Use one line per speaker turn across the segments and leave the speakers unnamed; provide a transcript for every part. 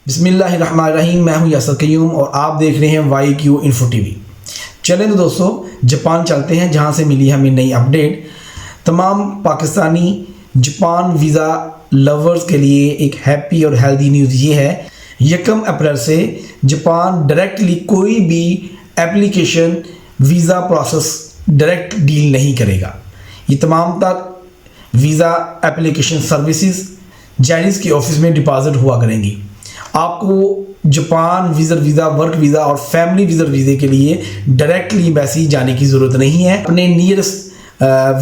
बिस्मिल्लाहिर्रहमानिर्रहीम। मैं हूं यासर क़य्यूम और आप देख रहे हैं YQ इन्फो टीवी। चलें तो दोस्तों जापान चलते हैं, जहां से मिली हमें नई अपडेट। तमाम पाकिस्तानी जापान वीज़ा लवर्स के लिए एक हैप्पी और हेल्दी न्यूज़ ये है, 1 अप्रैल से जापान डायरेक्टली कोई भी application visa process direct deal नहीं करेगा। ये तमाम तक वीज़ा एप्लीकेशन सर्विसेज जैनीज़ के ऑफिस में डिपॉजिट हुआ करेंगी। आपको Japan visit visa, work visa और फैमिली विजिट वीज़े के लिए डायरेक्टली एम्बेसी जाने की ज़रूरत नहीं है। अपने नियरेस्ट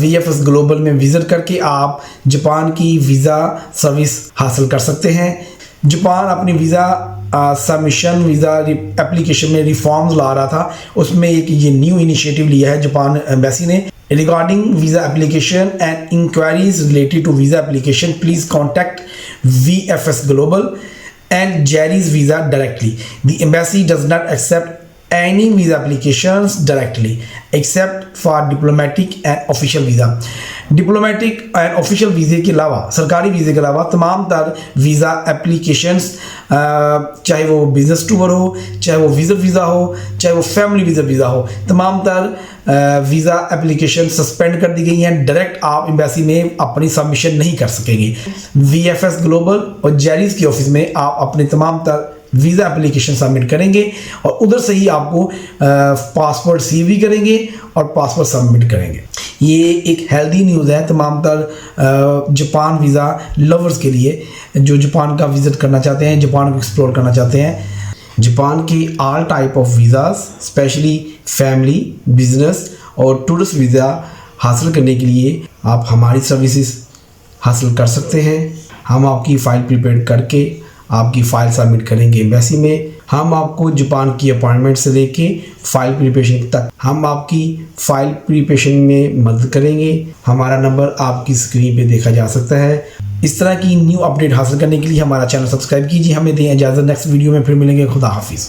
VFS ग्लोबल में विज़िट करके आप जापान की वीज़ा सर्विस हासिल कर सकते हैं। जापान अपनी वीज़ा सबमिशन वीज़ा एप्लीकेशन में रिफॉर्म्स ला रहा था, उसमें एक ये न्यू इनिशिएटिव लिया है जापान एम्बेसी ने। Regarding visa application and inquiries related to visa application, please contact VFS Global and Jerry's Visa directly. The embassy does not accept any visa applications directly except for diplomatic and official visa. Diplomatic and official वीज़े के अलावा, सरकारी वीज़े के अलावा तमाम तर visa applications, चाहे वो बिजनेस टूर हो, चाहे वो विजिट वीज़ा हो, चाहे वो फैमिली वीज़ा हो, तमाम तर वीज़ा एप्लीकेशन सस्पेंड कर दी गई हैं। डायरेक्ट आप एम्बेसी में अपनी सबमिशन नहीं कर सकेंगे। VFS ग्लोबल और जेरीज़ की ऑफिस में आप अपने तमाम तर वीज़ा एप्लीकेशन सबमिट करेंगे और उधर से ही आपको पासपोर्ट CV करेंगे और पासपोर्ट सबमिट करेंगे। ये एक हेल्दी न्यूज़ है तमाम तर जापान वीज़ा लवर्स के लिए, जो जापान का विज़िट करना चाहते हैं, जापान को एक्सप्लोर करना चाहते हैं। जापान की all type of visas, specially family, business और टूरिस्ट वीज़ा हासिल करने के लिए आप हमारी सर्विसेज हासिल कर सकते हैं। हम आपकी फ़ाइल प्रिपेयर करके आपकी फ़ाइल सबमिट करेंगे एम्बेसी में। हम आपको जापान की अपॉइंटमेंट से लेके फ़ाइल प्रिपरेशन तक हम आपकी फ़ाइल प्रिपरेशन में मदद करेंगे। हमारा नंबर आपकी स्क्रीन पे देखा जा सकता है। इस तरह की न्यू अपडेट हासिल करने के लिए हमारा चैनल सब्सक्राइब कीजिए। हमें दें इजाज़त, नेक्स्ट वीडियो में फिर मिलेंगे। खुदा हाफिज़।